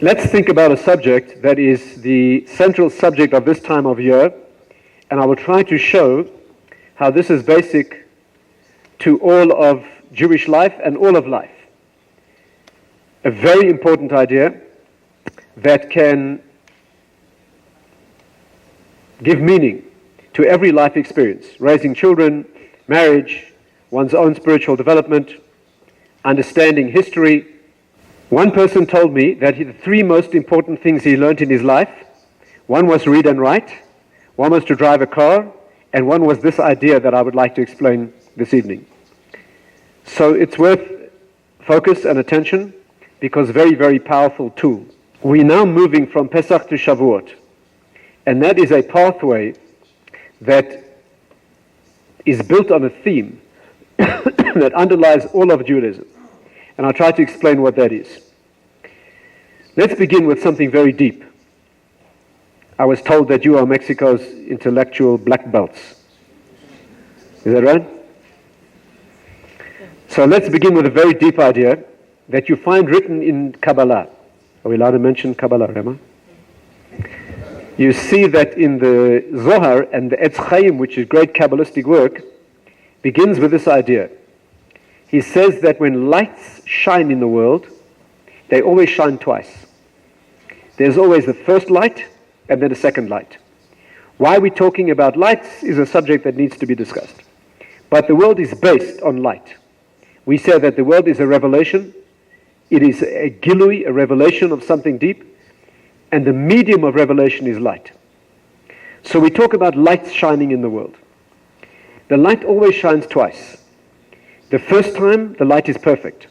Let's think about a subject that is the central subject of this time of year, and I will try to show how this is basic to all of Jewish life and all of life. A very important idea that can give meaning to every life experience: raising children, marriage, one's own spiritual development, understanding history. One person told me that the three most important things he learned in his life, one was read and write, one was to drive a car, and one was this idea that I would like to explain this evening. So it's worth focus and attention, because very, very powerful tool. We're now moving from Pesach to Shavuot, and that is a pathway that is built on a theme that underlies all of Judaism. And I'll try to explain what that is. Let's begin with something very deep. I was told that you are Mexico's intellectual black belts. Is that right? So let's begin with a very deep idea that you find written in Kabbalah. Are we allowed to mention Kabbalah, Rema? You see that in the Zohar and the Etz Chaim, which is great Kabbalistic work, begins with this idea. He says that when lights shine in the world, they always shine twice. There's always the first light and then a second light. Why we're talking about lights is a subject that needs to be discussed. But the world is based on light. We say that the world is a revelation. It is a gilui, a revelation of something deep, and the medium of revelation is light. So we talk about lights shining in the world. The light always shines twice. The first time, the light is perfect.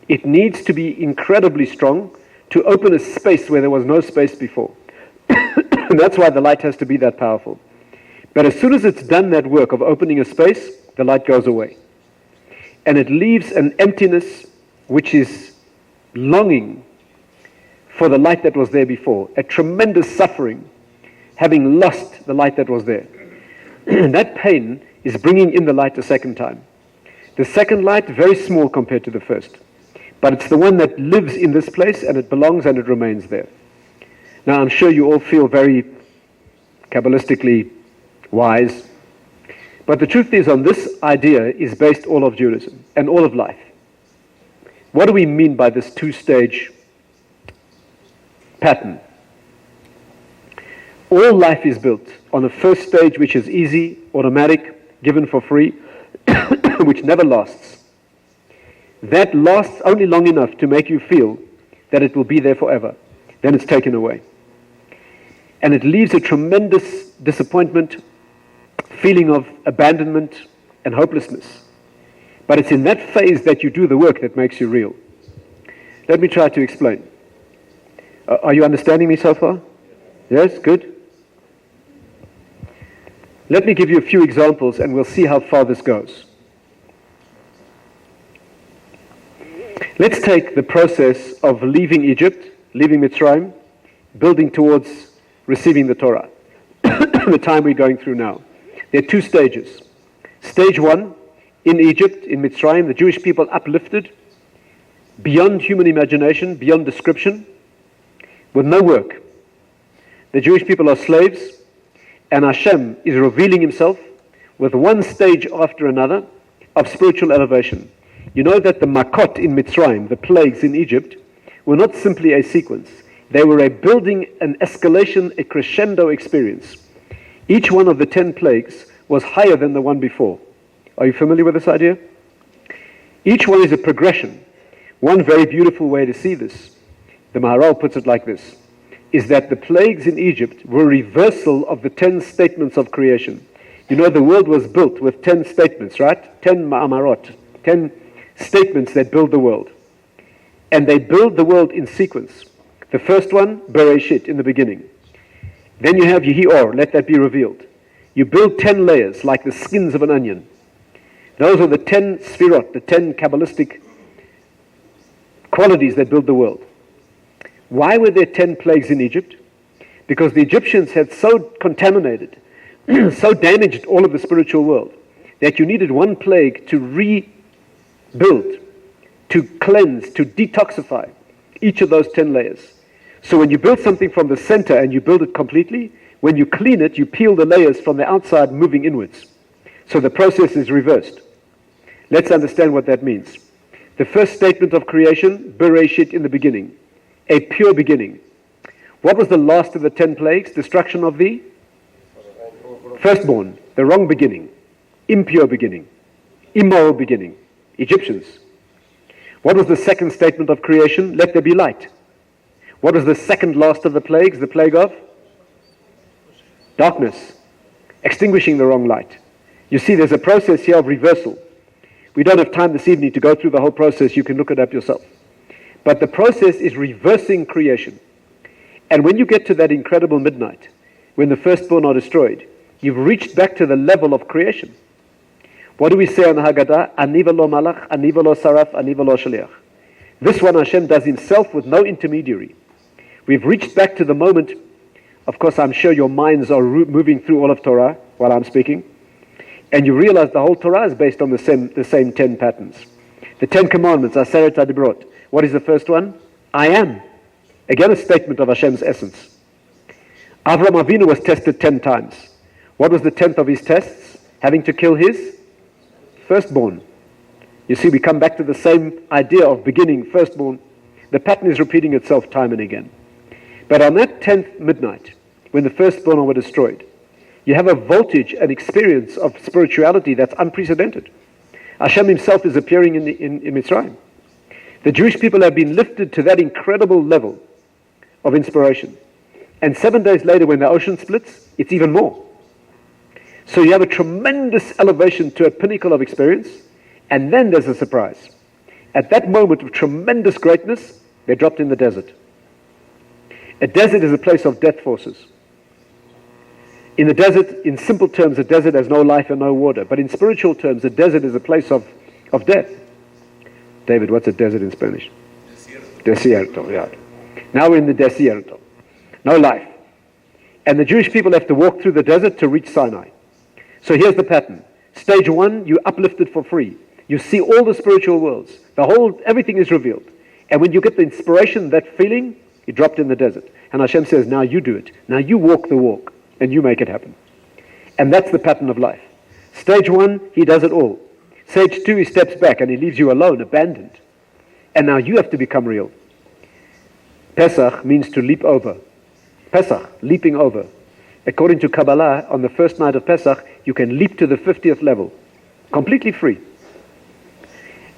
It needs to be incredibly strong to open a space where there was no space before. And that's why the light has to be that powerful. But as soon as it's done that work of opening a space, the light goes away. And it leaves an emptiness which is longing for the light that was there before, a tremendous suffering, having lost the light that was there. And that pain is bringing in the light a second time. The second light, very small compared to the first. But it's the one that lives in this place, and it belongs and it remains there. Now, I'm sure you all feel very Kabbalistically wise. But the truth is, on this idea is based all of Judaism and all of life. What do we mean by this two-stage pattern? All life is built on a first stage which is easy, automatic, given for free, which never lasts. That lasts only long enough to make you feel that it will be there forever. Then it's taken away. And it leaves a tremendous disappointment, feeling of abandonment and hopelessness. But it's in that phase that you do the work that makes you real. Let me try to explain. Are you understanding me so far? Yes? Good? Let me give you a few examples and we'll see how far this goes. Let's take the process of leaving Egypt, leaving Mitzrayim, building towards receiving the Torah, the time we're going through now. There are two stages. Stage one, in Egypt, in Mitzrayim, the Jewish people uplifted beyond human imagination, beyond description, with no work. The Jewish people are slaves, and Hashem is revealing himself with one stage after another of spiritual elevation. You know that the makot in Mitzrayim, the plagues in Egypt, were not simply a sequence. They were a building, an escalation, a crescendo experience. Each one of the 10 plagues was higher than the one before. Are you familiar with this idea? Each one is a progression. One very beautiful way to see this, the Maharal puts it like this, is that the plagues in Egypt were a reversal of the 10 statements of creation. You know, the world was built with 10 statements, right? 10 ma'amarot, 10 statements that build the world. And they build the world in sequence. The first one, Bereshit, in the beginning. Then you have Yehi Or, let that be revealed. You build 10 layers, like the skins of an onion. Those are the 10 sfirot, the 10 Kabbalistic qualities that build the world. Why were there 10 plagues in Egypt? Because the Egyptians had so contaminated, so damaged all of the spiritual world, that you needed one plague to rebuild, to cleanse, to detoxify each of those 10 layers. So when you build something from the center and you build it completely, when you clean it, you peel the layers from the outside moving inwards. So the process is reversed. Let's understand what that means. The first statement of creation, Bereshit, in the beginning, a pure beginning. What was the last of the 10 plagues? Destruction of the firstborn, the wrong beginning, impure beginning, immoral beginning, Egyptians. What was the second statement of creation? Let there be light. What was the second last of the plagues? The plague of darkness, extinguishing the wrong light. You see, there's a process here of reversal. We don't have time this evening to go through the whole process. You can look it up yourself. But the process is reversing creation. And when you get to that incredible midnight, when the firstborn are destroyed, you've reached back to the level of creation. What do we say on the Haggadah? Ani v'lo malach, ani v'lo saraf, ani v'lo shaliach. This one Hashem does himself with no intermediary. We've reached back to the moment. Of course, I'm sure your minds are moving through all of Torah while I'm speaking. And you realize the whole Torah is based on the same 10 patterns. The 10 commandments, Aseret HaDibrot. What is the first one? I am. Again, a statement of Hashem's essence. Avraham Avinu was tested 10 times. What was the 10th of his tests? Having to kill his firstborn. You see, we come back to the same idea of beginning, firstborn. The pattern is repeating itself time and again. But on that 10th midnight, when the firstborn were destroyed, you have a voltage, an experience of spirituality that's unprecedented. Hashem himself is appearing in Mitzrayim. The Jewish people have been lifted to that incredible level of inspiration. And 7 days later, when the ocean splits, it's even more. So you have a tremendous elevation to a pinnacle of experience, and then there's a surprise. At that moment of tremendous greatness, they're dropped in the desert. A desert is a place of death forces. In the desert, in simple terms, a desert has no life and no water. But in spiritual terms, a desert is a place of death. David, what's a desert in Spanish? Desierto, yeah. Now we're in the desierto. No life. And the Jewish people have to walk through the desert to reach Sinai. So here's the pattern. Stage 1, you uplifted for free. You see all the spiritual worlds. Everything is revealed. And when you get the inspiration, that feeling, you dropped in the desert. And Hashem says, now you do it. Now you walk the walk. And you make it happen. And that's the pattern of life. Stage 1, he does it all. Stage 2, he steps back and he leaves you alone, abandoned. And now you have to become real. Pesach means to leap over. Pesach, leaping over. According to Kabbalah, on the first night of Pesach, you can leap to the 50th level. Completely free.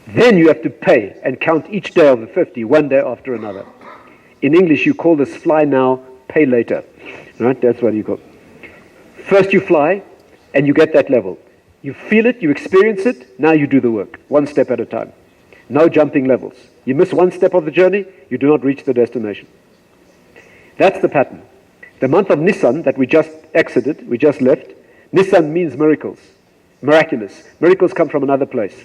Then you have to pay and count each day of the 50, one day after another. In English, you call this fly now, pay later. Right? That's what you call. First you fly, and you get that level. You feel it, you experience it, now you do the work, one step at a time. No jumping levels. You miss one step of the journey, you do not reach the destination. That's the pattern. The month of Nisan that we just exited, we just left, Nisan means miracles, miraculous. Miracles come from another place.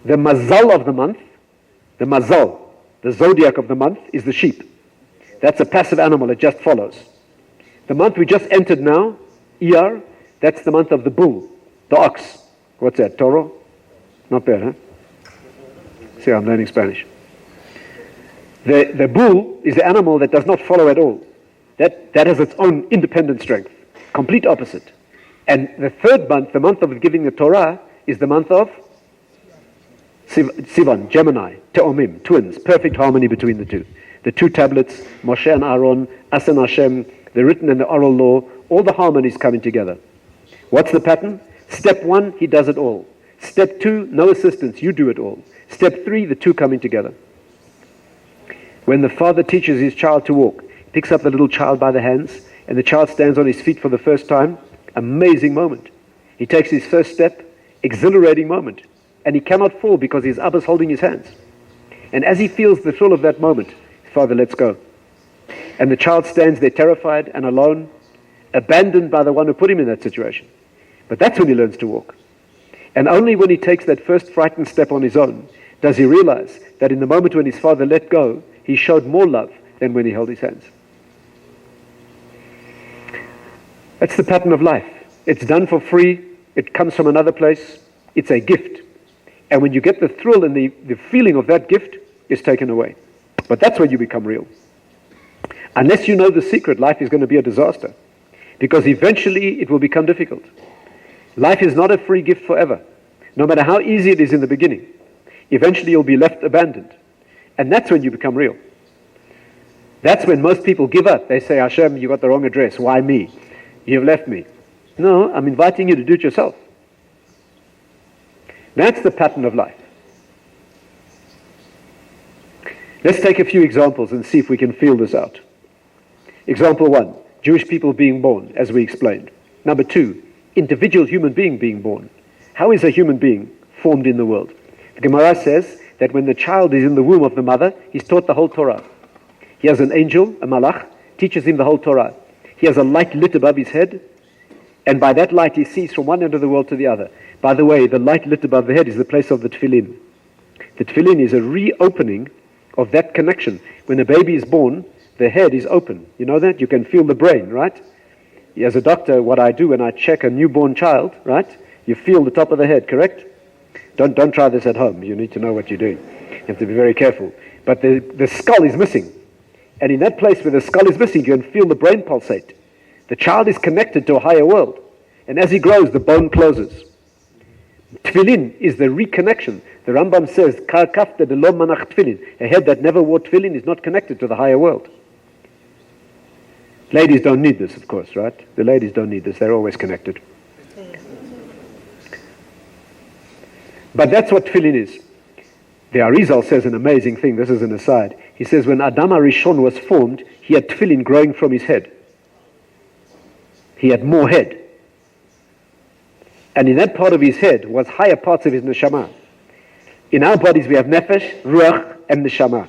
The mazal of the month, the mazal, the zodiac of the month, is the sheep. That's a passive animal, it just follows. The month we just entered now, Iyar, that's the month of the bull, the ox. What's that, toro? Not bad, huh? See, I'm learning Spanish. The bull is the animal that does not follow at all. That has its own independent strength. Complete opposite. And the third month, the month of giving the Torah, is the month of Sivan, Gemini, Te'omim, twins, perfect harmony between the two. The two tablets, Moshe and Aaron, As and Hashem, the written and the oral law, all the harmonies coming together. What's the pattern? Step 1, he does it all. Step 2, no assistance, you do it all. Step 3, the two coming together. When the father teaches his child to walk, he picks up the little child by the hands, and the child stands on his feet for the first time. Amazing moment. He takes his first step, exhilarating moment. And he cannot fall because his Abba's holding his hands. And as he feels the thrill of that moment, his father lets go. And the child stands there terrified and alone, abandoned by the one who put him in that situation. But that's when he learns to walk. And only when he takes that first frightened step on his own does he realize that in the moment when his father let go, he showed more love than when he held his hands. That's the pattern of life. It's done for free. It comes from another place. It's a gift. And when you get the thrill and the feeling of that gift, is taken away. But that's when you become real. Unless you know the secret, life is going to be a disaster. Because eventually it will become difficult. Life is not a free gift forever. No matter how easy it is in the beginning, eventually you'll be left abandoned. And that's when you become real. That's when most people give up. They say, Hashem, you got the wrong address. Why me? You've left me. No, I'm inviting you to do it yourself. That's the pattern of life. Let's take a few examples and see if we can feel this out. Example 1, Jewish people being born, as we explained. Number 2, individual human being being born. How is a human being formed in the world? The Gemara says that when the child is in the womb of the mother, he's taught the whole Torah. He has an angel, a malach, teaches him the whole Torah. He has a light lit above his head, and by that light he sees from one end of the world to the other. By the way, the light lit above the head is the place of the tefillin. The tefillin is a reopening of that connection. When a baby is born, the head is open. You know that? You can feel the brain, right? As a doctor, what I do when I check a newborn child, right? You feel the top of the head, correct? Don't try this at home. You need to know what you're doing. You have to be very careful. But the skull is missing. And in that place where the skull is missing, you can feel the brain pulsate. The child is connected to a higher world. And as he grows, the bone closes. Tefillin is the reconnection. The Rambam says, Kar kafta de lo manach tefillin. A head that never wore tefillin is not connected to the higher world. Ladies don't need this, of course, right? The ladies don't need this. They're always connected. But that's what tefillin is. The Arizal says an amazing thing. This is an aside. He says when Adam HaRishon was formed, he had tefillin growing from his head. He had more head. And in that part of his head was higher parts of his neshama. In our bodies we have nefesh, ruach, and neshama.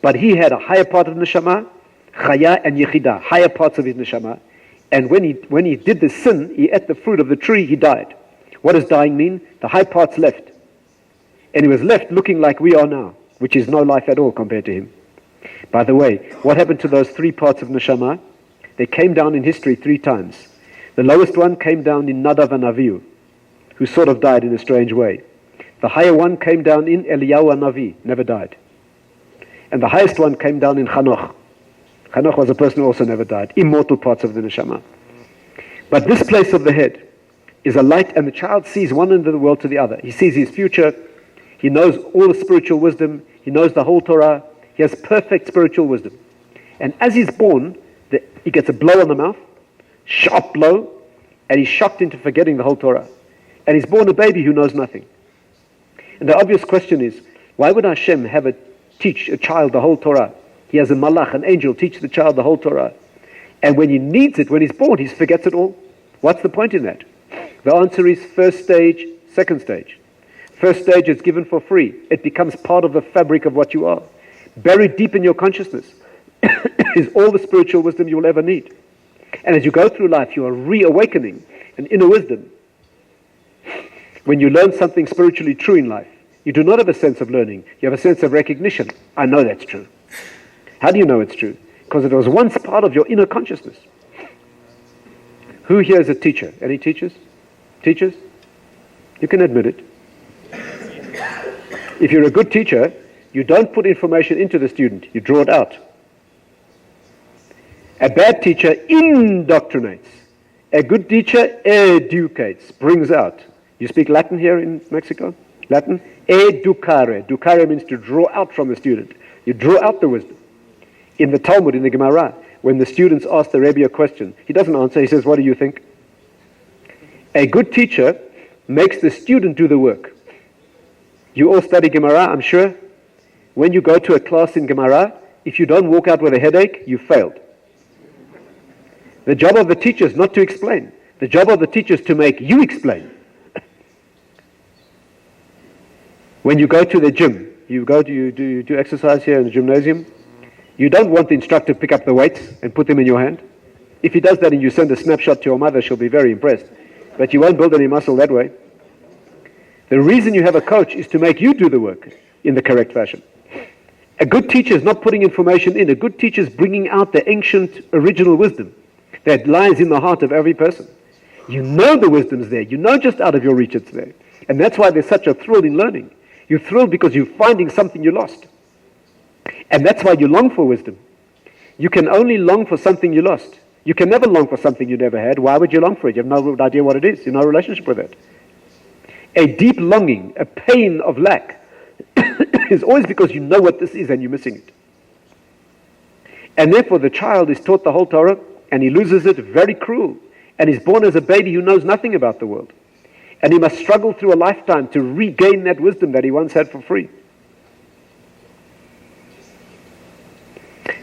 But he had a higher part of neshama, chaya and yechida, higher parts of his neshama. And when he did the sin, he ate the fruit of the tree, he died. What does dying mean? The high parts left. And he was left looking like we are now, which is no life at all compared to him. By the way, what happened to those 3 parts of neshama? They came down in history 3 times. The lowest one came down in Nadav and Avihu, who sort of died in a strange way. The higher one came down in Eliyahu and Navi, never died. And the highest one came down in Chanoch. Chanoch was a person who also never died. Immortal parts of the neshama. But this place of the head is a light, and the child sees one end of the world to the other. He sees his future. He knows all the spiritual wisdom. He knows the whole Torah. He has perfect spiritual wisdom. And as he's born, he gets a blow on the mouth, sharp blow, and he's shocked into forgetting the whole Torah. And he's born a baby who knows nothing. And the obvious question is, why would Hashem teach a child the whole Torah? He has a malach, an angel, teach the child the whole Torah. And when he needs it, when he's born, he forgets it all. What's the point in that? The answer is first stage, second stage. First stage is given for free. It becomes part of the fabric of what you are. Buried deep in your consciousness is all the spiritual wisdom you will ever need. And as you go through life, you are reawakening an inner wisdom. When you learn something spiritually true in life, you do not have a sense of learning. You have a sense of recognition. I know that's true. How do you know it's true? Because it was once part of your inner consciousness. Who here is a teacher? Any teachers? Teachers? You can admit it. If you're a good teacher, you don't put information into the student. You draw it out. A bad teacher indoctrinates. A good teacher educates, brings out. You speak Latin here in Mexico? Latin? Educare. Educare means to draw out from the student. You draw out the wisdom. In the Talmud, in the Gemara, when the students ask the Rebbe a question, he doesn't answer, he says, what do you think? A good teacher makes the student do the work. You all study Gemara, I'm sure. When you go to a class in Gemara, if you don't walk out with a headache, you failed. The job of the teacher is not to explain. The job of the teacher is to make you explain. When you go to the gym, you do exercise here in the gymnasium, you don't want the instructor to pick up the weights and put them in your hand. If he does that and you send a snapshot to your mother, she'll be very impressed. But you won't build any muscle that way. The reason you have a coach is to make you do the work in the correct fashion. A good teacher is not putting information in. A good teacher is bringing out the ancient original wisdom that lies in the heart of every person. You know the wisdom's there. You know just out of your reach it's there. And that's why there's such a thrill in learning. You're thrilled because you're finding something you lost. And that's why you long for wisdom. You can only long for something you lost. You can never long for something you never had. Why would you long for it? You have no idea what it is. You have no relationship with it. A deep longing, a pain of lack, is always because you know what this is and you're missing it. And therefore the child is taught the whole Torah and he loses it, very cruel. And he's born as a baby who knows nothing about the world. And he must struggle through a lifetime to regain that wisdom that he once had for free.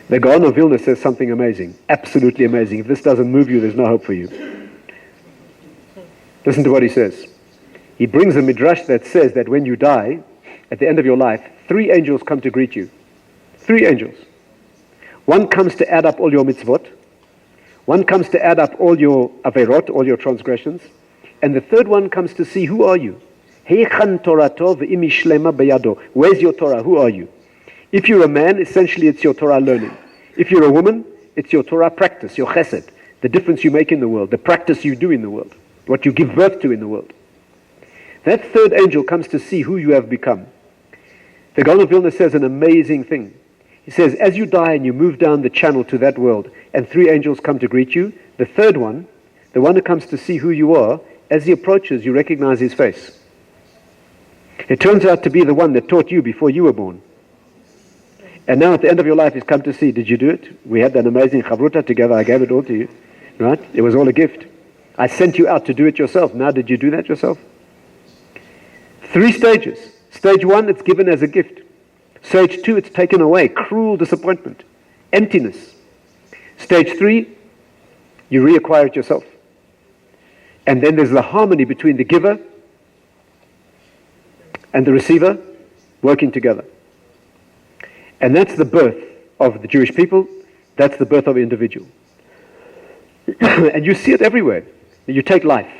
The Gaon of Vilna says something amazing, absolutely amazing. If this doesn't move you, there's no hope for you. Listen to what he says. He brings a midrash that says that when you die, at the end of your life, 3 angels come to greet you. 3 angels. One comes to add up all your mitzvot. One comes to add up all your averot, all your transgressions. And the third one comes to see, who are you? Heichan Torato ve'im shlema beyado. Where's your Torah? Who are you? If you're a man, essentially it's your Torah learning. If you're a woman, it's your Torah practice, your chesed, the difference you make in the world, the practice you do in the world, what you give birth to in the world. That third angel comes to see who you have become. The Gaon of Vilna says an amazing thing. He says, as you die and you move down the channel to that world, and 3 angels come to greet you, the third one, the one who comes to see who you are, as he approaches, you recognize his face. It turns out to be the one that taught you before you were born. And now at the end of your life, he's come to see, did you do it? We had that amazing chavruta together, I gave it all to you. Right? It was all a gift. I sent you out to do it yourself. Now did you do that yourself? 3 stages. Stage 1, it's given as a gift. Stage 2, it's taken away. Cruel disappointment. Emptiness. Stage 3, you reacquire it yourself. And then there's the harmony between the giver and the receiver working together. And that's the birth of the Jewish people. That's the birth of an individual. And you see it everywhere. You take life.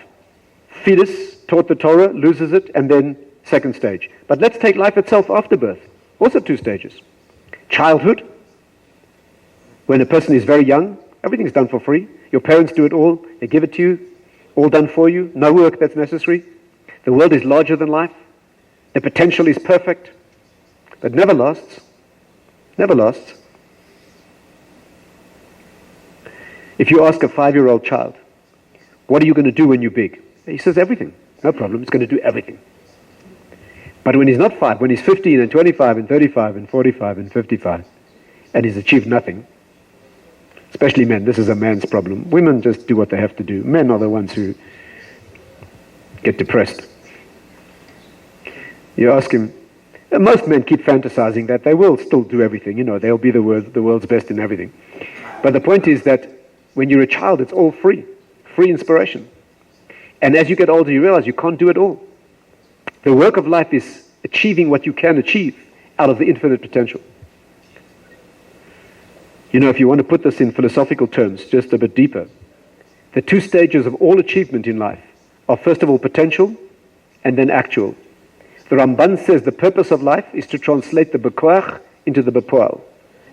Fetus, taught the Torah, loses it, and then second stage. But let's take life itself after birth. Also 2 stages. Childhood, when a person is very young, everything's done for free. Your parents do it all. They give it to you. All done for you. No work that's necessary. The world is larger than life. The potential is perfect. But never lasts. Never lasts. If you ask a 5-year-old child, what are you going to do when you're big? He says everything. No problem. He's going to do everything. But when he's not 5, when he's 15 and 25 and 35 and 45 and 55, and he's achieved nothing, especially men, this is a man's problem. Women just do what they have to do. Men are the ones who get depressed. You ask him, most men keep fantasizing that they will still do everything. You know, they'll be the world's best in everything. But the point is that when you're a child, it's all free. Free inspiration. And as you get older, you realize you can't do it all. The work of life is achieving what you can achieve out of the infinite potential. You know, if you want to put this in philosophical terms, just a bit deeper, the 2 stages of all achievement in life are first of all potential and then actual. The Ramban says the purpose of life is to translate the bekoach into the bepoal,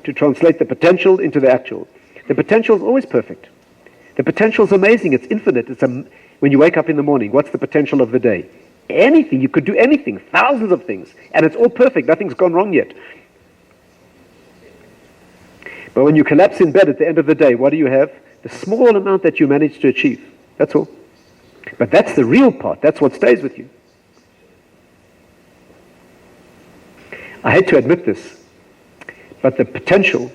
to translate the potential into the actual. The potential is always perfect. The potential is amazing. It's infinite. When you wake up in the morning, what's the potential of the day? Anything. You could do anything. Thousands of things. And it's all perfect. Nothing's gone wrong yet. But when you collapse in bed at the end of the day, what do you have? The small amount that you managed to achieve. That's all. But that's the real part. That's what stays with you. I hate to admit this, but the potential,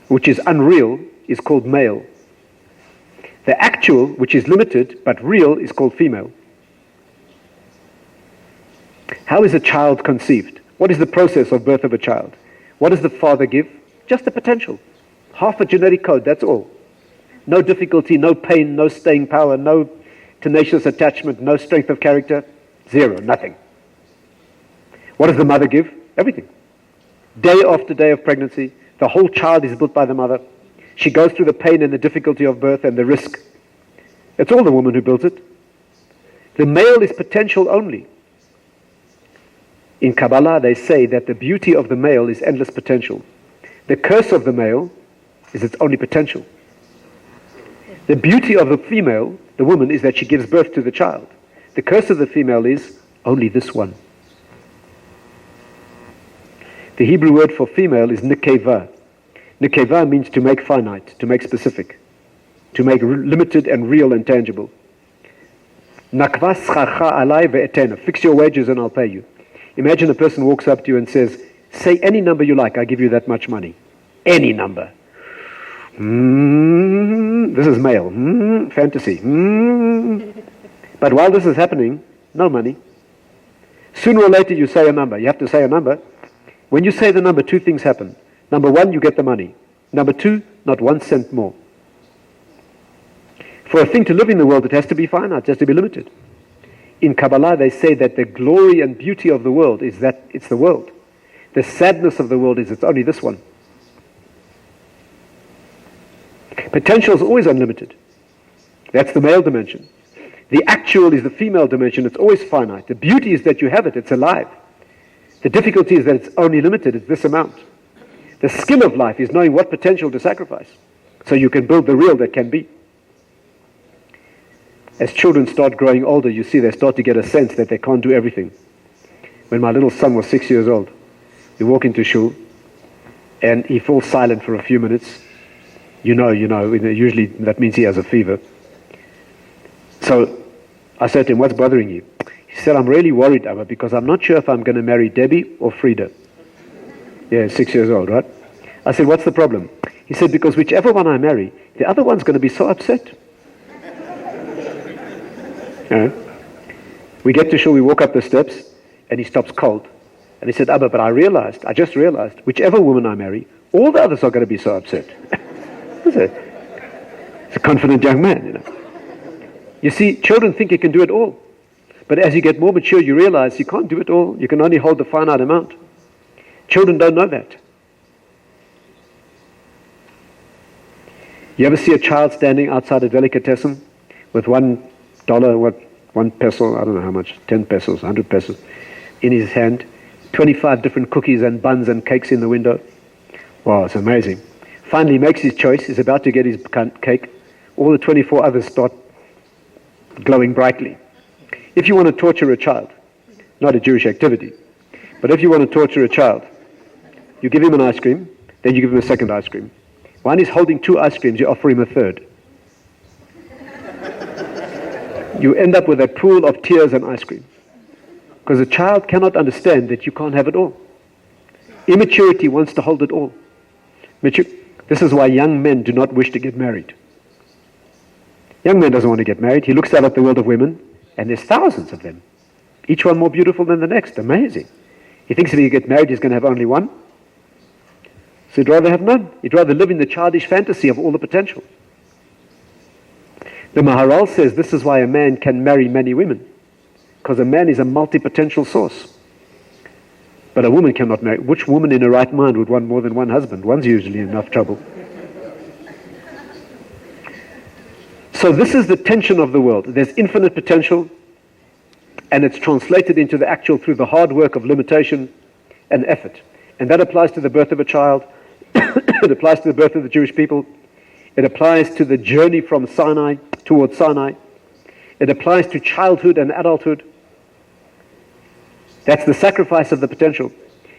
which is unreal, is called male. The actual, which is limited but real, is called female. How is a child conceived? What is the process of birth of a child? What does the father give? Just the potential. Half a genetic code, that's all. No difficulty, no pain, no staying power, no tenacious attachment, no strength of character. 0, nothing. What does the mother give? Everything. Day after day of pregnancy, the whole child is built by the mother. She goes through the pain and the difficulty of birth and the risk. It's all the woman who builds it. The male is potential only. In Kabbalah, they say that the beauty of the male is endless potential. The curse of the male is its only potential. The beauty of the female, the woman, is that she gives birth to the child. The curse of the female is only this one. The Hebrew word for female is nekeva. Nekeva means to make finite, to make specific, to make limited and real and tangible. Nakva scharcha alai ve'etena. Fix your wages and I'll pay you. Imagine a person walks up to you and says, say any number you like, I give you that much money. Any number. This is male. Fantasy. But while this is happening, no money. Sooner or later you say a number. You have to say a number. When you say the number, two things happen. Number one, you get the money. Number two, not 1 cent more. For a thing to live in the world, it has to be finite, it has to be limited. In Kabbalah, they say that the glory and beauty of the world is that it's the world. The sadness of the world is it's only this one. Potential is always unlimited. That's the male dimension. The actual is the female dimension. It's always finite. The beauty is that you have it. It's alive. The difficulty is that it's only limited. It's this amount. The skill of life is knowing what potential to sacrifice so you can build the real that can be. As children start growing older, you see they start to get a sense that they can't do everything. When my little son was 6 years old, we walk into shul and he falls silent for a few minutes. You know, usually that means he has a fever. So I said to him, what's bothering you? He said, I'm really worried, Abba, because I'm not sure if I'm going to marry Debbie or Frida. Yeah, 6 years old, right? I said, what's the problem? He said, because whichever one I marry, the other one's going to be so upset. We get to shul, we walk up the steps, and he stops cold. And he said, Abba, but I just realized, whichever woman I marry, all the others are going to be so upset. It's a confident young man, You see, children think you can do it all. But as you get more mature, you realize you can't do it all. You can only hold the finite amount. Children don't know that. You ever see a child standing outside a delicatessen with $1, one peso, I don't know how much, 10 pesos, 100 pesos, in his hand, 25 different cookies and buns and cakes in the window? Wow, it's amazing. Finally he makes his choice, he's about to get his cake. All the 24 others start glowing brightly. If you want to torture a child, not a Jewish activity, but if you want to torture a child, you give him an ice cream, then you give him a second ice cream. One is holding 2 ice creams, you offer him a third. You end up with a pool of tears and ice cream. Because a child cannot understand that you can't have it all. Immaturity wants to hold it all. This is why young men do not wish to get married. Young man doesn't want to get married. He looks out at the world of women, and there's thousands of them. Each one more beautiful than the next. Amazing. He thinks if he gets married, he's going to have only one. So he'd rather have none. He'd rather live in the childish fantasy of all the potential. The Maharal says this is why a man can marry many women. Because a man is a multi-potential source. But a woman cannot marry. Which woman in her right mind would want more than one husband? One's usually in enough trouble. So this is the tension of the world. There's infinite potential, and it's translated into the actual through the hard work of limitation and effort. And that applies to the birth of a child. It applies to the birth of the Jewish people. It applies to the journey from Sinai towards Sinai. It applies to childhood and adulthood. That's the sacrifice of the potential. Do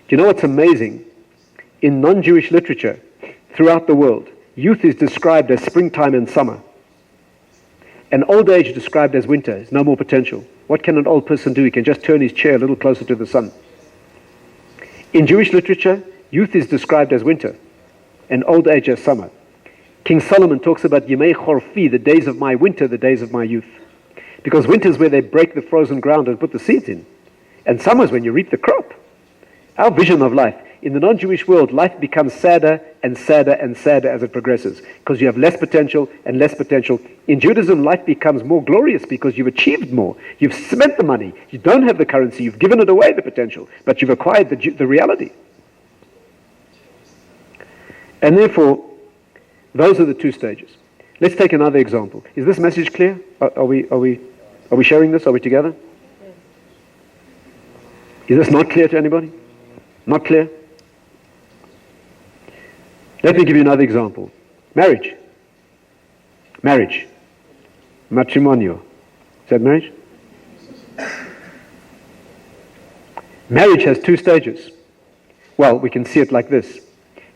you know what's amazing? In non-Jewish literature throughout the world, youth is described as springtime and summer. And old age is described as winter. There's no more potential. What can an old person do? He can just turn his chair a little closer to the sun. In Jewish literature, youth is described as winter and old age as summer. King Solomon talks about Yemei Chorfi, the days of my winter, the days of my youth. Because winter is where they break the frozen ground and put the seeds in. And summer is when you reap the crop. Our vision of life. In the non-Jewish world, life becomes sadder and sadder and sadder as it progresses. Because you have less potential and less potential. In Judaism, life becomes more glorious because you've achieved more. You've spent the money. You don't have the currency. You've given it away, the potential. But you've acquired the reality. And therefore, those are the 2 stages. Let's take another example. Is this message clear? Are we sharing this? Are we together? Is this not clear to anybody? Not clear? Let me give you another example. Marriage. Marriage. Matrimonio. Is that marriage? Marriage has 2 stages. Well, we can see it like this.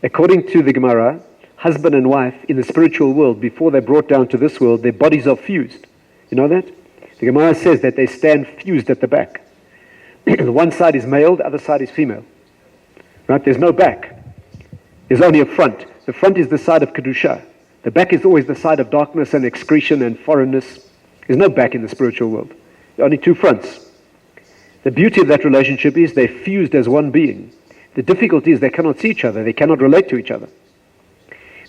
According to the Gemara, husband and wife in the spiritual world, before they're brought down to this world, their bodies are fused. You know that? The Gemara says that they stand fused at the back. The one side is male, the other side is female. Right? There's no back. There's only a front. The front is the side of Kedusha. The back is always the side of darkness and excretion and foreignness. There's no back in the spiritual world. There are only two fronts. The beauty of that relationship is they're fused as one being. The difficulty is they cannot see each other. They cannot relate to each other.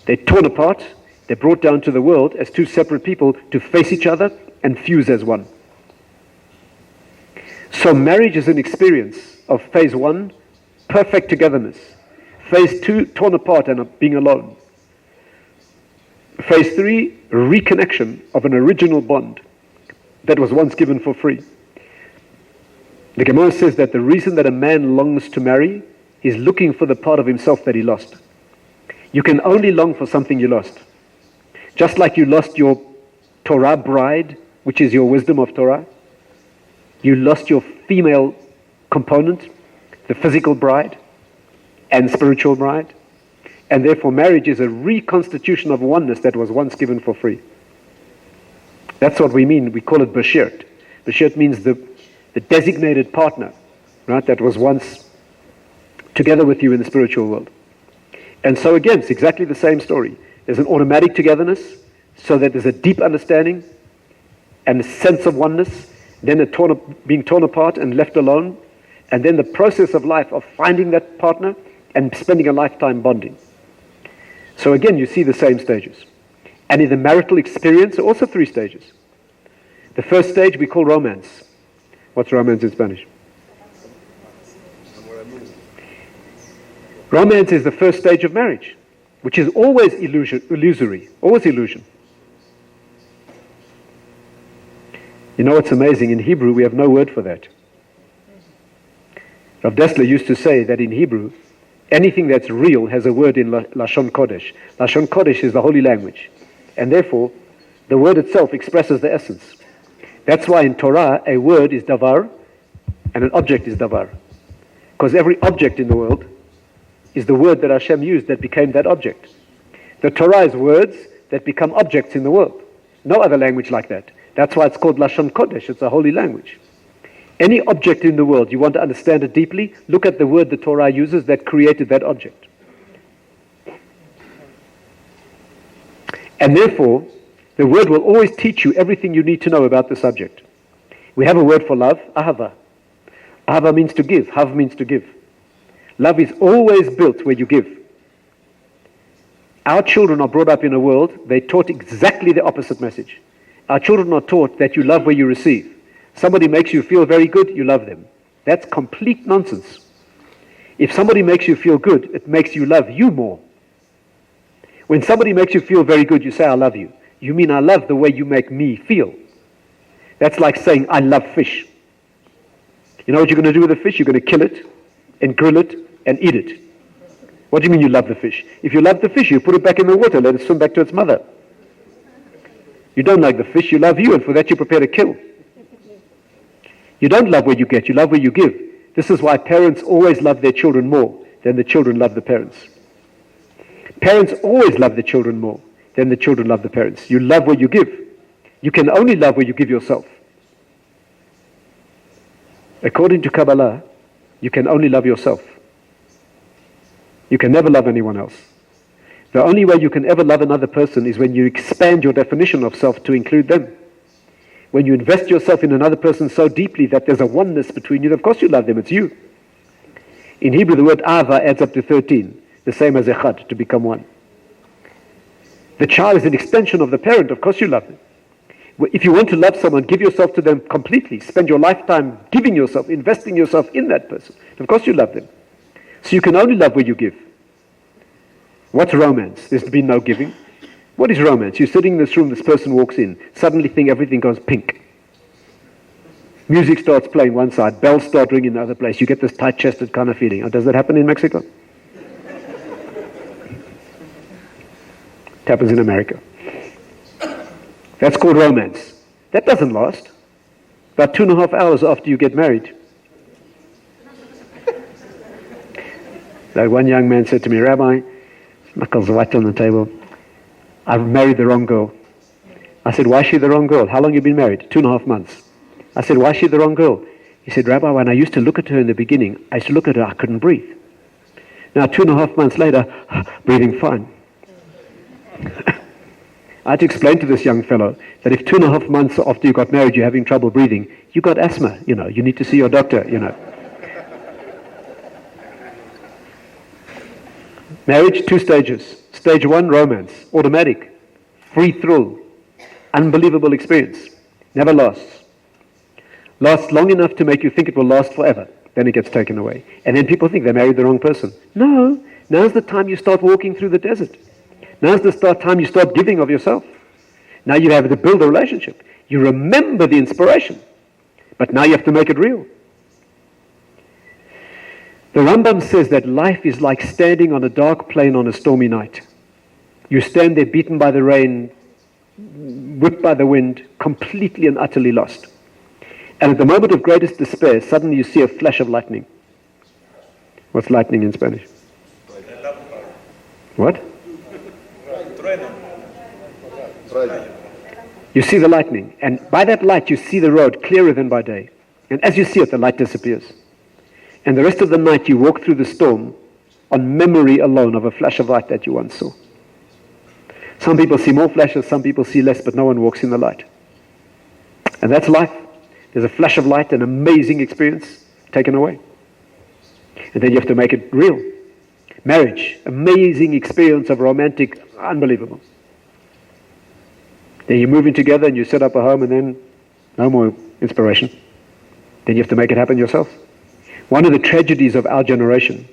They're torn apart. They're brought down to the world as two separate people to face each other and fuse as one. So marriage is an experience of phase 1, perfect togetherness. Phase 2, torn apart and being alone. Phase 3, reconnection of an original bond that was once given for free. The Gemara says that the reason that a man longs to marry is looking for the part of himself that he lost. You can only long for something you lost. Just like you lost your Torah bride, which is your wisdom of Torah. You lost your female component, the physical bride and spiritual bride. And therefore marriage is a reconstitution of oneness that was once given for free. That's what we mean. We call it Beshirt. Beshirt means the designated partner, right, that was once together with you in the spiritual world. And so again, it's exactly the same story. There's an automatic togetherness, so that there's a deep understanding and a sense of oneness, then being torn apart and left alone, and then the process of life of finding that partner and spending a lifetime bonding. So again, you see the same stages. And in the marital experience, there are also 3 stages. The first stage we call romance. What's romance in Spanish? Romance is the first stage of marriage, which is always illusory, always illusion. You know what's amazing? In Hebrew, we have no word for that. Rav Dessler used to say that in Hebrew, anything that's real has a word in Lashon Kodesh. Lashon Kodesh is the holy language. And therefore, the word itself expresses the essence. That's why in Torah, a word is davar, and an object is davar. Because every object in the world is the word that Hashem used that became that object. The Torah is words that become objects in the world. No other language like that. That's why it's called Lashon Kodesh. It's a holy language. Any object in the world, you want to understand it deeply, look at the word the Torah uses that created that object. And therefore, the word will always teach you everything you need to know about the subject. We have a word for love, ahava. Ahava means to give, hav means to give. Love is always built where you give. Our children are brought up in a world, they're taught exactly the opposite message. Our children are taught that you love where you receive. Somebody makes you feel very good, you love them. That's complete nonsense. If somebody makes you feel good, it makes you love you more. When somebody makes you feel very good, you say, I love you. You mean I love the way you make me feel. That's like saying, I love fish. You know what you're going to do with the fish? You're going to kill it and grill it and eat it. What do you mean you love the fish? If you love the fish, you put it back in the water, let it swim back to its mother. You don't like the fish, you love you, and for that you prepare to kill. You don't love what you get, you love what you give. This is why parents always love their children more than the children love the parents. Parents always love the children more than the children love the parents. You love what you give. You can only love what you give yourself. According to Kabbalah, you can only love yourself. You can never love anyone else. The only way you can ever love another person is when you expand your definition of self to include them. When you invest yourself in another person so deeply that there's a oneness between you, of course you love them, it's you. In Hebrew, the word ava adds up to 13, the same as echad, to become one. The child is an extension of the parent, of course you love them. If you want to love someone, give yourself to them completely. Spend your lifetime giving yourself, investing yourself in that person. Of course you love them. So you can only love where you give. What's romance? There's been no giving. What is romance? You're sitting in this room, this person walks in, suddenly everything goes pink. Music starts playing one side, bells start ringing in the other place. You get this tight-chested kind of feeling. Oh, does that happen in Mexico? It happens in America. That's called romance. That doesn't last. About 2.5 hours after you get married. Like one young man said to me, Rabbi, Knuckles right on the table. I've married the wrong girl. I said, why is she the wrong girl? How long have you been married? 2.5 months. I said, why is she the wrong girl? He said, Rabbi, when I used to look at her in the beginning, I used to look at her, I couldn't breathe. Now, 2.5 months later, breathing fine. I had to explain to this young fellow that if 2.5 months after you got married, you're having trouble breathing, you got asthma, you need to see your doctor, Marriage, 2 stages. Stage 1, romance, automatic, free thrill, unbelievable experience, never lasts. Lasts long enough to make you think it will last forever. Then it gets taken away. And then people think they married the wrong person. No, now's the time you start walking through the desert. Now's the time you start giving of yourself. Now you have to build a relationship. You remember the inspiration, but now you have to make it real. The Rambam says that life is like standing on a dark plain on a stormy night. You stand there beaten by the rain, whipped by the wind, completely and utterly lost. And at the moment of greatest despair, suddenly you see a flash of lightning. What's lightning in Spanish? What? You see the lightning, and by that light you see the road clearer than by day. And as you see it, the light disappears. And the rest of the night you walk through the storm on memory alone of a flash of light that you once saw. Some people see more flashes, some people see less, but no one walks in the light. And that's life. There's a flash of light, an amazing experience taken away. And then you have to make it real. Marriage, amazing experience of romantic, unbelievable. Then you move in together and you set up a home, and then no more inspiration. Then you have to make it happen yourself. One of the tragedies of our generation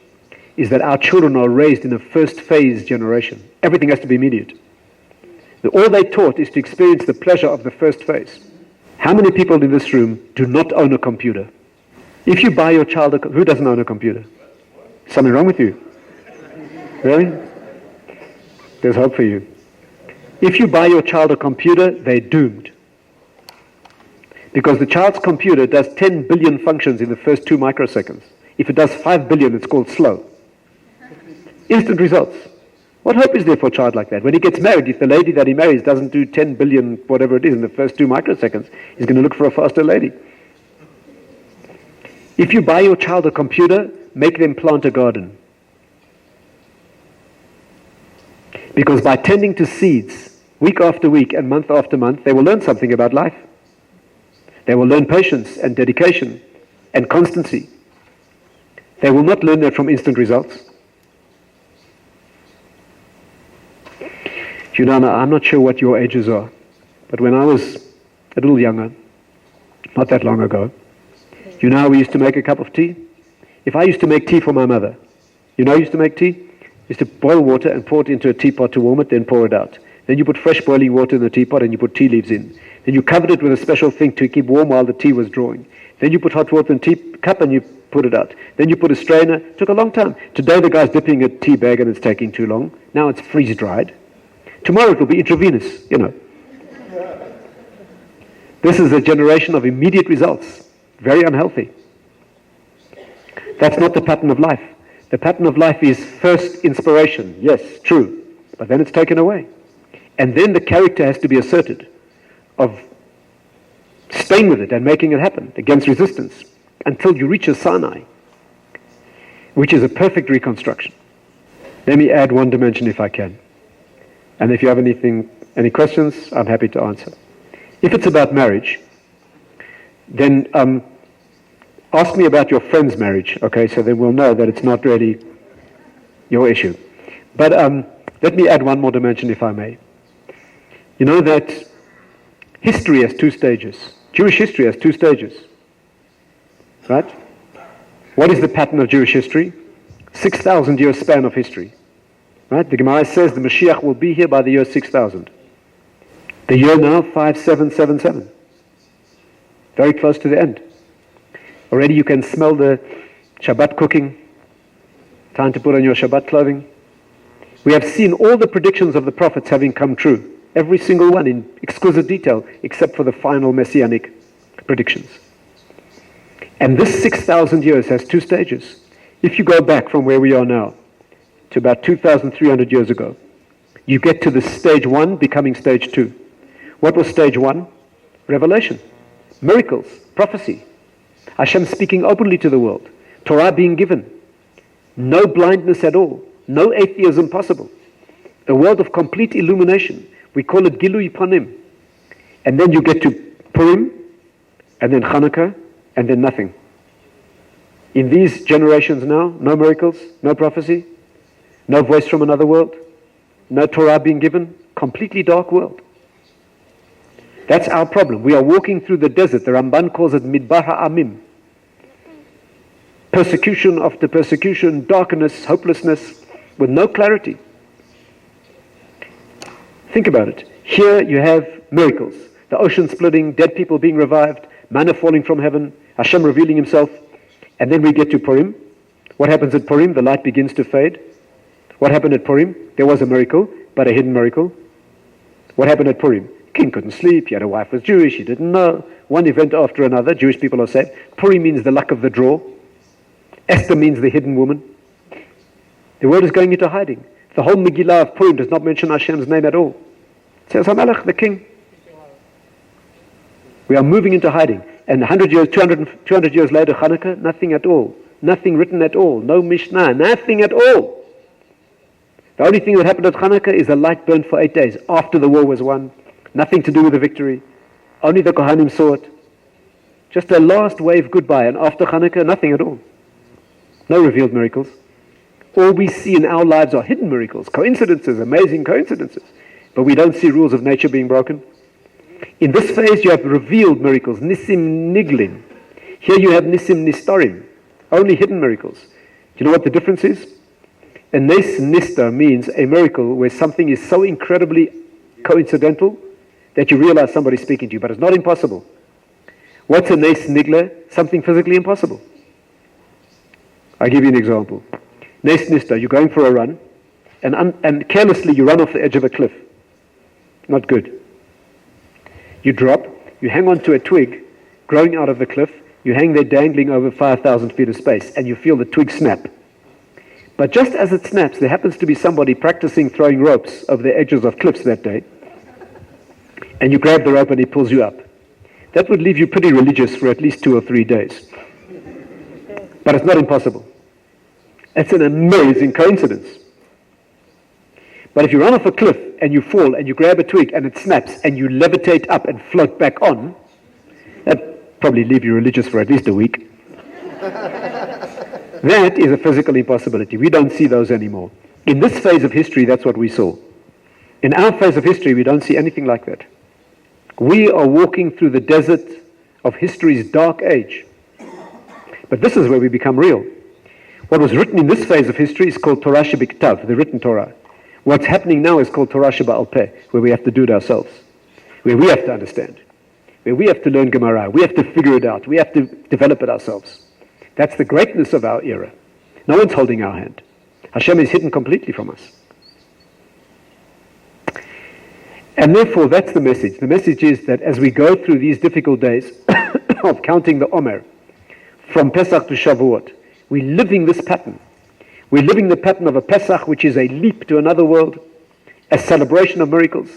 is that our children are raised in a first phase generation. Everything has to be immediate. All they taught is to experience the pleasure of the first phase. How many people in this room do not own a computer? If you buy your child who doesn't own a computer? Something wrong with you? Really? There's hope for you. If you buy your child a computer, they're doomed. Because the child's computer does 10 billion functions in the first 2 microseconds. If it does 5 billion, it's called slow. Instant results. What hope is there for a child like that? When he gets married, if the lady that he marries doesn't do 10 billion, whatever it is, in the first 2 microseconds, he's going to look for a faster lady. If you buy your child a computer, make them plant a garden. Because by tending to seeds, week after week and month after month, they will learn something about life. They will learn patience and dedication and constancy. They will not learn that from instant results. I'm not sure what your ages are, but when I was a little younger, not that long ago, how we used to make a cup of tea? If I used to make tea for my mother, I used to make tea? I used to boil water and pour it into a teapot to warm it, then pour it out. Then you put fresh boiling water in the teapot and you put tea leaves in. Then you covered it with a special thing to keep warm while the tea was drawing. Then you put hot water in the teacup and you put it out. Then you put a strainer. It took a long time. Today the guy's dipping a tea bag and it's taking too long. Now it's freeze-dried. Tomorrow it will be intravenous, This is a generation of immediate results. Very unhealthy. That's not the pattern of life. The pattern of life is first inspiration. Yes, true. But then it's taken away. And then the character has to be asserted of staying with it and making it happen against resistance until you reach a Sinai, which is a perfect reconstruction. Let me add one dimension if I can. And if you have any questions, I'm happy to answer. If it's about marriage, then ask me about your friend's marriage, okay? So then we'll know that it's not really your issue. But let me add one more dimension if I may. You know that history has 2 stages. Jewish history has 2 stages. Right? What is the pattern of Jewish history? 6,000 year span of history. Right? The Gemara says the Mashiach will be here by the year 6,000. The year now, 5777. Very close to the end. Already you can smell the Shabbat cooking. Time to put on your Shabbat clothing. We have seen all the predictions of the prophets having come true. Every single one in exquisite detail, except for the final messianic predictions. And this 6,000 years has 2 stages. If you go back from where we are now to about 2,300 years ago. You get to the stage 1 becoming stage 2. What was stage 1? Revelation, miracles, prophecy, Hashem speaking openly to the world, Torah being given, no blindness at all, no atheism possible, a world of complete illumination. We call it Gilui Panim. And then you get to Purim, and then Hanukkah, and then nothing. In these generations now, no miracles, no prophecy, no voice from another world, no Torah being given, completely dark world. That's our problem. We are walking through the desert. The Ramban calls it Midbar Ha'amim. Persecution after persecution, darkness, hopelessness, with no clarity. Think about it. Here you have miracles. The ocean splitting, dead people being revived, manna falling from heaven, Hashem revealing himself. And then we get to Purim. What happens at Purim? The light begins to fade. What happened at Purim? There was a miracle, but a hidden miracle. What happened at Purim? King couldn't sleep, he had a wife who was Jewish, he didn't know. One event after another, Jewish people are saved. Purim means the luck of the draw. Esther means the hidden woman. The world is going into hiding. The whole Megillah of Purim does not mention Hashem's name at all. It says HaMelech, the king. We are moving into hiding. And 100 years, 200 years later, Hanukkah, nothing at all. Nothing written at all. No Mishnah, nothing at all. The only thing that happened at Hanukkah is a light burned for 8 days after the war was won. Nothing to do with the victory. Only the Kohanim saw it. Just a last wave goodbye, and after Hanukkah, nothing at all. No revealed miracles. All we see in our lives are hidden miracles, coincidences, amazing coincidences. But we don't see rules of nature being broken. In this phase, you have revealed miracles, nisim niglin. Here you have nisim nistarim, only hidden miracles. Do you know what the difference is? A nes nistar means a miracle where something is so incredibly coincidental that you realize somebody's speaking to you, but it's not impossible. What's a nes nigla? Something physically impossible. I'll give you an example. Nes nistar, you're going for a run, and carelessly you run off the edge of a cliff. Not good. You drop, you hang on to a twig growing out of the cliff, you hang there dangling over 5,000 feet of space, and you feel the twig snap. But just as it snaps, there happens to be somebody practicing throwing ropes over the edges of cliffs that day, and you grab the rope and he pulls you up. That would leave you pretty religious for at least 2 or 3 days. But it's not impossible. It's an amazing coincidence. But if you run off a cliff and you fall and you grab a twig and it snaps and you levitate up and float back on, that probably leave you religious for at least a week. That is a physical impossibility. We don't see those anymore. In this phase of history, that's what we saw. In our phase of history, we don't see anything like that. We are walking through the desert of history's dark age. But this is where we become real. What was written in this phase of history is called Torah Shebiktav, the written Torah. What's happening now is called Torah Sheba'al Peh, where we have to do it ourselves, where we have to understand, where we have to learn Gemara, we have to figure it out, we have to develop it ourselves. That's the greatness of our era. No one's holding our hand. Hashem is hidden completely from us. And therefore, that's the message. The message is that as we go through these difficult days of counting the Omer, from Pesach to Shavuot, we're living this pattern. We're living the pattern of a Pesach, which is a leap to another world, a celebration of miracles.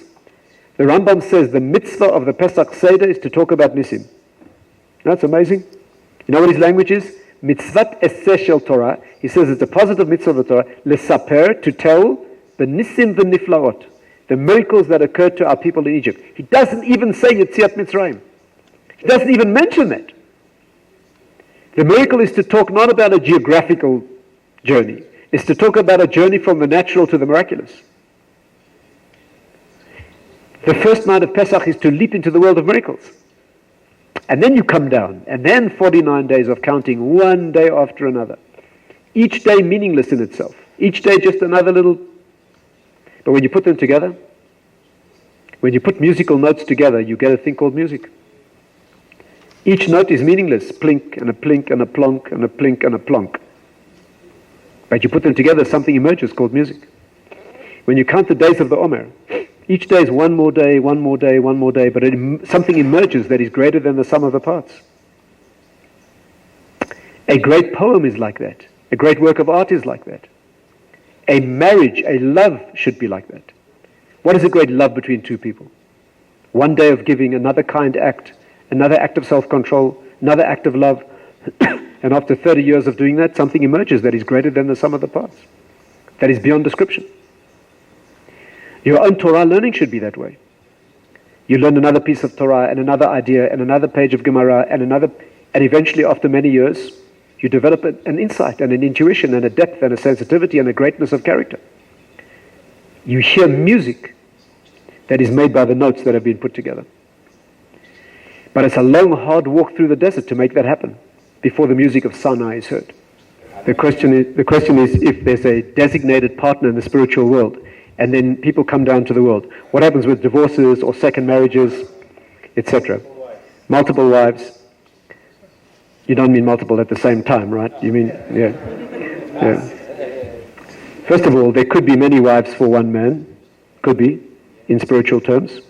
The Rambam says the mitzvah of the Pesach Seder is to talk about Nisim. That's amazing. You know what his language is? Mitzvat Eseh Shel Torah. He says it's a positive mitzvah of the Torah. Lesaper, to tell, the Nisim v'niflaot, the miracles that occurred to our people in Egypt. He doesn't even say Yetziat Mitzrayim. He doesn't even mention that. The miracle is to talk not about a geographical journey. It's to talk about a journey from the natural to the miraculous. The first night of Pesach is to leap into the world of miracles. And then you come down, and then 49 days of counting, one day after another. Each day meaningless in itself. Each day just another little... But when you put them together, when you put musical notes together, you get a thing called music. Each note is meaningless. Plink and a plink and a plonk and a plink and a plonk. But you put them together, something emerges called music. When you count the days of the Omer, each day is one more day, one more day, one more day, but something emerges that is greater than the sum of the parts. A great poem is like that. A great work of art is like that. A marriage, a love should be like that. What is a great love between two people? One day of giving, another kind act, another act of self-control, another act of love. And after 30 years of doing that, something emerges that is greater than the sum of the parts. That is beyond description. Your own Torah learning should be that way. You learn another piece of Torah and another idea and another page of Gemara and eventually after many years, you develop an insight and an intuition and a depth and a sensitivity and a greatness of character. You hear music that is made by the notes that have been put together. But it's a long, hard walk through the desert to make that happen before the music of Sinai is heard. The question is if there's a designated partner in the spiritual world and then people come down to the world, what happens with divorces or second marriages, etc.? Multiple wives. You don't mean multiple at the same time, right? You mean, yeah. First of all, there could be many wives for one man. Could be, in spiritual terms.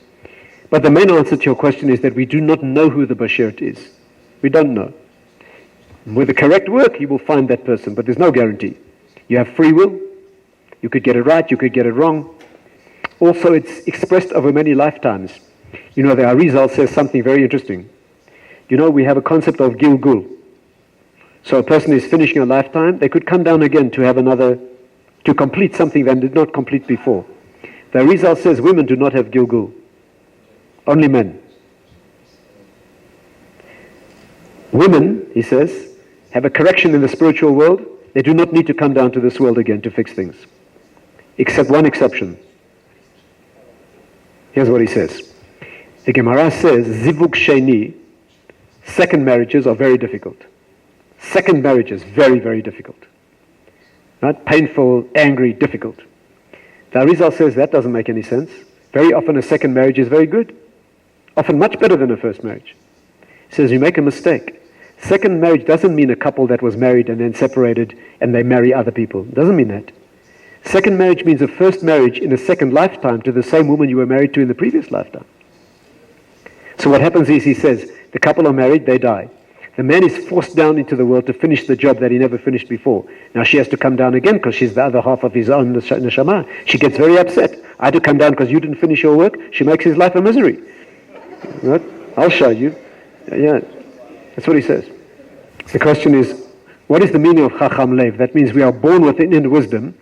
But the main answer to your question is that we do not know who the Bashert is. We don't know. With the correct work, you will find that person, but there's no guarantee. You have free will. You could get it right, you could get it wrong. Also, it's expressed over many lifetimes. You know, the Arizal says something very interesting. You know, we have a concept of Gilgul. So a person is finishing a lifetime, they could come down again to have another, to complete something they did not complete before. The Arizal says women do not have Gilgul. Only men. Women, he says, have a correction in the spiritual world. They do not need to come down to this world again to fix things. Except one exception. Here's what he says. The Gemara says, Zivug Sheni, second marriages are very difficult. Second marriages, very, very difficult. Right? Painful, angry, difficult. The Arizal says that doesn't make any sense. Very often a second marriage is very good. Often much better than a first marriage. He says you make a mistake. Second marriage doesn't mean a couple that was married and then separated and they marry other people. It doesn't mean that. Second marriage means a first marriage in a second lifetime to the same woman you were married to in the previous lifetime. So what happens is, he says, the couple are married, they die. The man is forced down into the world to finish the job that he never finished before. Now she has to come down again because she's the other half of his own neshama. She gets very upset. I had to come down because you didn't finish your work. She makes his life a misery. Right? I'll show you. Yeah, that's what he says. The question is, what is the meaning of Chacham Lev? That means we are born with inner wisdom.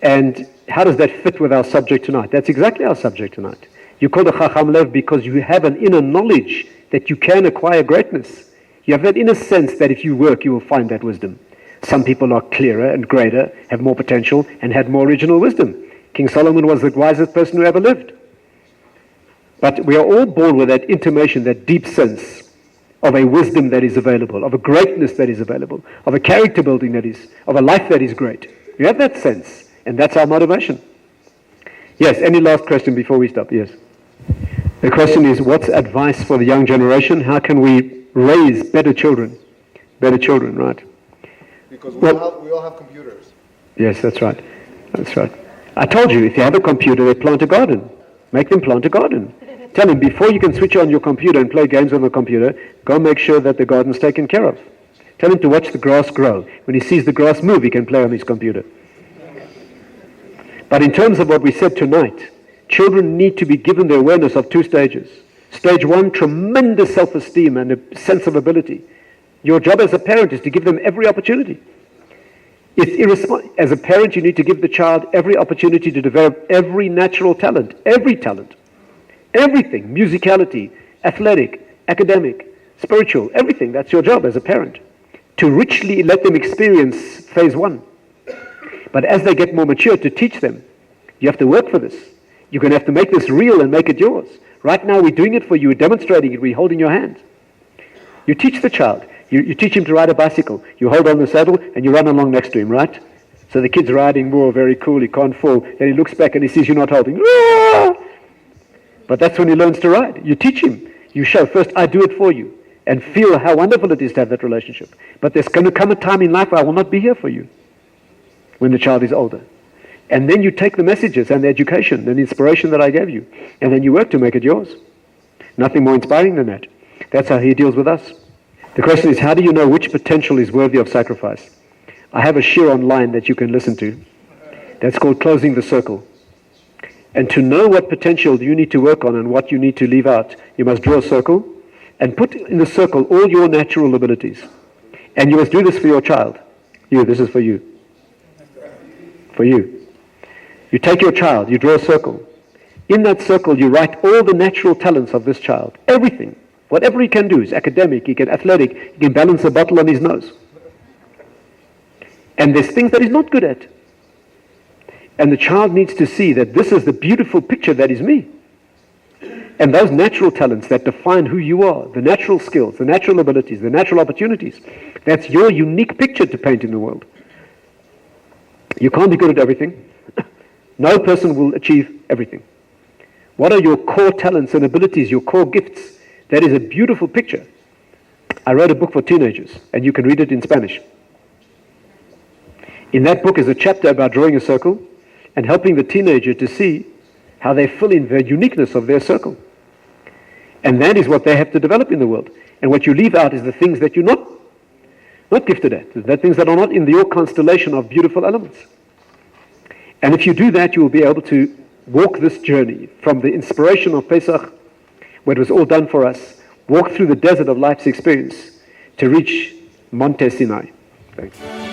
And how does that fit with our subject tonight? That's exactly our subject tonight. You call it Chacham Lev because you have an inner knowledge that you can acquire greatness. You have that inner sense that if you work, you will find that wisdom. Some people are clearer and greater, have more potential, and had more original wisdom. King Solomon was the wisest person who ever lived. But we are all born with that intimation, that deep sense of a wisdom that is available, of a greatness that is available, of a character building that is, of a life that is great. You have that sense, and that's our motivation. Yes, any last question before we stop? Yes. The question is, what's advice for the young generation? How can we raise better children? Better children, right? Because we all have computers. Yes, that's right. That's right. I told you, if you have a computer, they plant a garden. Make them plant a garden. Tell them, before you can switch on your computer and play games on the computer, go make sure that the garden's taken care of. Tell him to watch the grass grow. When he sees the grass move, he can play on his computer. But in terms of what we said tonight, children need to be given the awareness of two stages. Stage one, tremendous self-esteem and a sense of ability. Your job as a parent is to give them every opportunity. As a parent, you need to give the child every opportunity to develop every natural talent, everything, musicality, athletic, academic, spiritual, everything. That's your job as a parent, to richly let them experience phase one. But as they get more mature, to teach them, you have to work for this. You're going to have to make this real and make it yours. Right now, we're doing it for you, we're demonstrating it, we're holding your hand. You teach the child. You teach him to ride a bicycle. You hold on the saddle and you run along next to him, right? So the kid's riding more, very cool, he can't fall. Then he looks back and he sees you're not holding. But that's when he learns to ride. You teach him. You show, first, I do it for you. And feel how wonderful it is to have that relationship. But there's going to come a time in life where I will not be here for you when the child is older. And then you take the messages and the education and the inspiration that I gave you. And then you work to make it yours. Nothing more inspiring than that. That's how he deals with us. The question is, how do you know which potential is worthy of sacrifice? I have a shir online that you can listen to. That's called closing the circle. And to know what potential you need to work on and what you need to leave out, you must draw a circle and put in the circle all your natural abilities. And you must do this for your child. This is for you. For you. You take your child, you draw a circle. In that circle, you write all the natural talents of this child. Everything. Whatever he can do. He's academic, he can athletic, he can balance a bottle on his nose. And there's things that he's not good at. And the child needs to see that this is the beautiful picture that is me. And those natural talents that define who you are, the natural skills, the natural abilities, the natural opportunities, that's your unique picture to paint in the world. You can't be good at everything. No person will achieve everything. What are your core talents and abilities, your core gifts? That is a beautiful picture. I wrote a book for teenagers, and you can read it in Spanish. In that book is a chapter about drawing a circle and helping the teenager to see how they fill in the uniqueness of their circle. And that is what they have to develop in the world. And what you leave out is the things that you're not gifted at, the things that are not in your constellation of beautiful elements. And if you do that, you will be able to walk this journey from the inspiration of Pesach, where it was all done for us, walk through the desert of life's experience to reach Monte Sinai. Thanks.